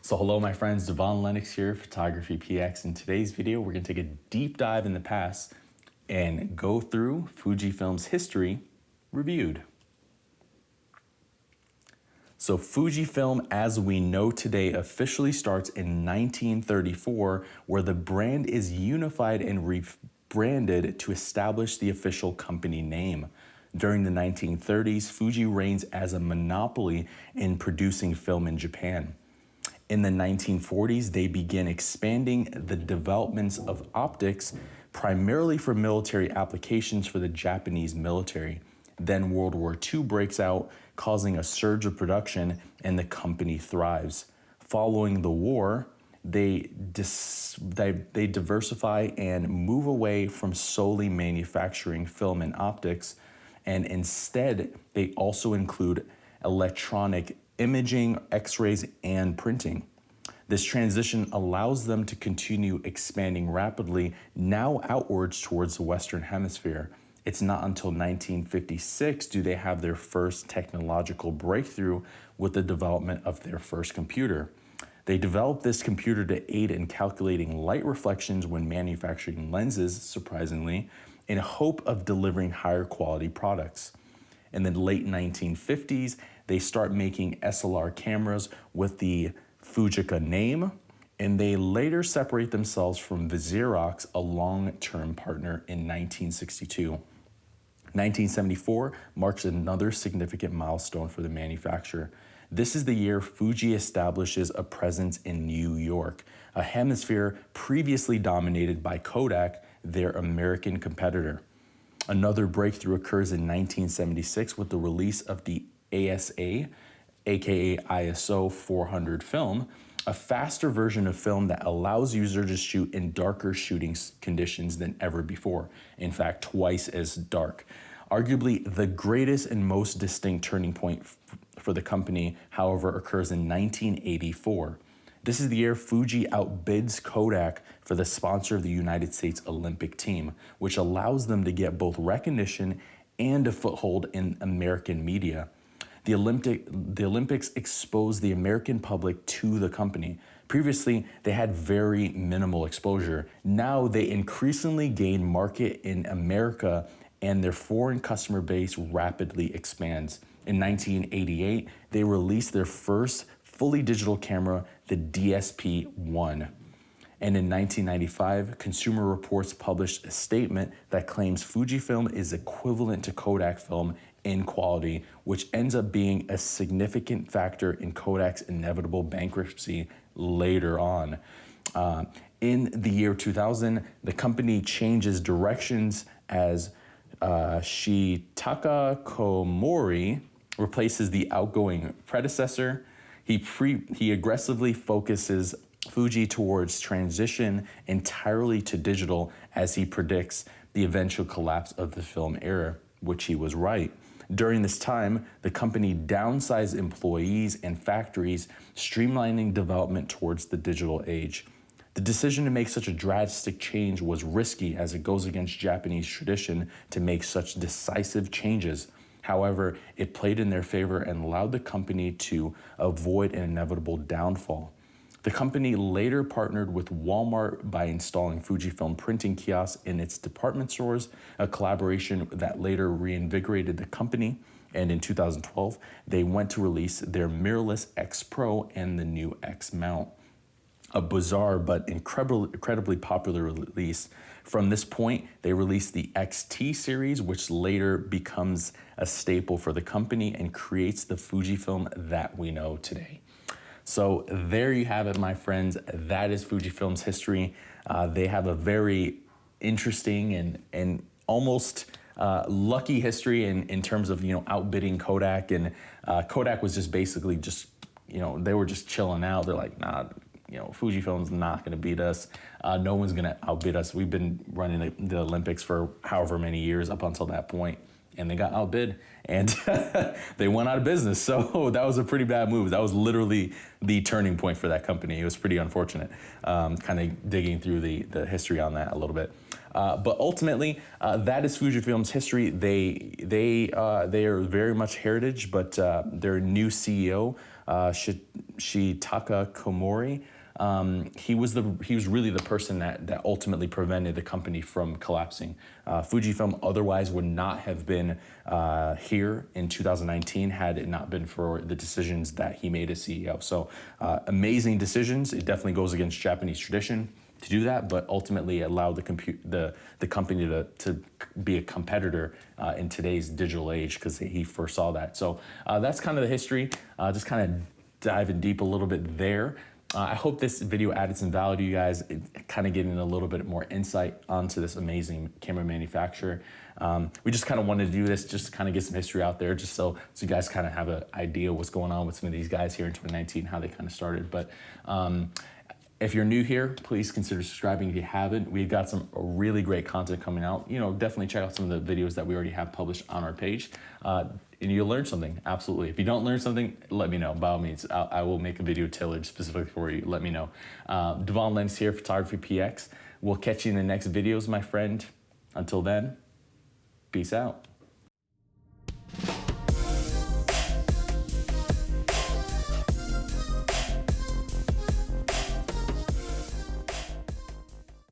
So hello my friends, Devon Lennox here, PhotographyPX. In today's video, we're gonna take a deep dive in the past and go through Fujifilm's history reviewed. So Fujifilm, as we know today, officially starts in 1934, where the brand is unified and rebranded to establish the official company name. During the 1930s, Fuji reigns as a monopoly in producing film in Japan. In the 1940s, they begin expanding the developments of optics, primarily for military applications for the Japanese military. Then World War II breaks out, causing a surge of production, and the company thrives. Following the war, they diversify and move away from solely manufacturing film and optics, and instead, they also include electronic imaging, x-rays, and printing. This transition allows them to continue expanding rapidly, now outwards towards the Western Hemisphere. It's not until 1956 do they have their first technological breakthrough with the development of their first computer. They developed this computer to aid in calculating light reflections when manufacturing lenses, surprisingly, in hope of delivering higher quality products. In the late 1950s, they start making SLR cameras with the Fujica name, and they later separate themselves from Xerox, a long-term partner, in 1962. 1974 marks another significant milestone for the manufacturer. This is the year Fuji establishes a presence in New York, a hemisphere previously dominated by Kodak, their American competitor. Another breakthrough occurs in 1976 with the release of the ASA, aka ISO 400 film, a faster version of film that allows users to shoot in darker shooting conditions than ever before. In fact, twice as dark. Arguably, the greatest and most distinct turning point for the company, however, occurs in 1984. This is the year Fuji outbids Kodak for the sponsor of the United States Olympic team, which allows them to get both recognition and a foothold in American media. The Olympics exposed the American public to the company. Previously, they had very minimal exposure. Now they increasingly gain market in America, and their foreign customer base rapidly expands. In 1988, they released their first fully digital camera, the DSP-1. And in 1995, Consumer Reports published a statement that claims Fujifilm is equivalent to Kodak film in quality, which ends up being a significant factor in Kodak's inevitable bankruptcy later on. In the year 2000, the company changes directions as Shitaka Komori replaces the outgoing predecessor. He aggressively focuses Fuji towards transition entirely to digital as he predicts the eventual collapse of the film era, which he was right. During this time, the company downsized employees and factories, streamlining development towards the digital age. The decision to make such a drastic change was risky as it goes against Japanese tradition to make such decisive changes. However, it played in their favor and allowed the company to avoid an inevitable downfall. The company later partnered with Walmart by installing Fujifilm printing kiosks in its department stores, a collaboration that later reinvigorated the company. And in 2012, they went to release their mirrorless X Pro and the new X mount. A bizarre but incredibly popular release. From this point, they released the XT series, which later becomes a staple for the company and creates the Fujifilm that we know today. So there you have it, my friends. That is Fujifilm's history. They have a very interesting and almost lucky history in terms of, outbidding Kodak. And Kodak was just basically they were just chilling out. They're like, nah, Fujifilm's not going to beat us. No one's going to outbid us. We've been running the Olympics for however many years up until that point, and they got outbid, and they went out of business. So that was a pretty bad move. That was literally the turning point for that company. It was pretty unfortunate, kind of digging through the history on that a little bit. But ultimately, that is Fujifilm's history. They are very much heritage, but their new CEO, Shitaka Komori. He was really the person that ultimately prevented the company from collapsing. Fujifilm otherwise would not have been here in 2019 had it not been for the decisions that he made as CEO. So amazing decisions. It definitely goes against Japanese tradition to do that, but ultimately allowed the company to be a competitor in today's digital age because he foresaw that. So that's kind of the history. Just kind of diving deep a little bit there. I hope this video added some value to you guys, kind of getting a little bit more insight onto this amazing camera manufacturer. We just kind of wanted to do this just to kind of get some history out there, just so you guys kind of have an idea what's going on with some of these guys here in 2019, how they kind of started. But if you're new here, please consider subscribing if you haven't. We've got some really great content coming out. You know, definitely check out some of the videos that we already have published on our page. And you'll learn something, absolutely. If you don't learn something, let me know. By all means, I will make a video tailored specifically for you. Let me know. Devon Lenz here, PhotographyPX. We'll catch you in the next videos, my friend. Until then, peace out.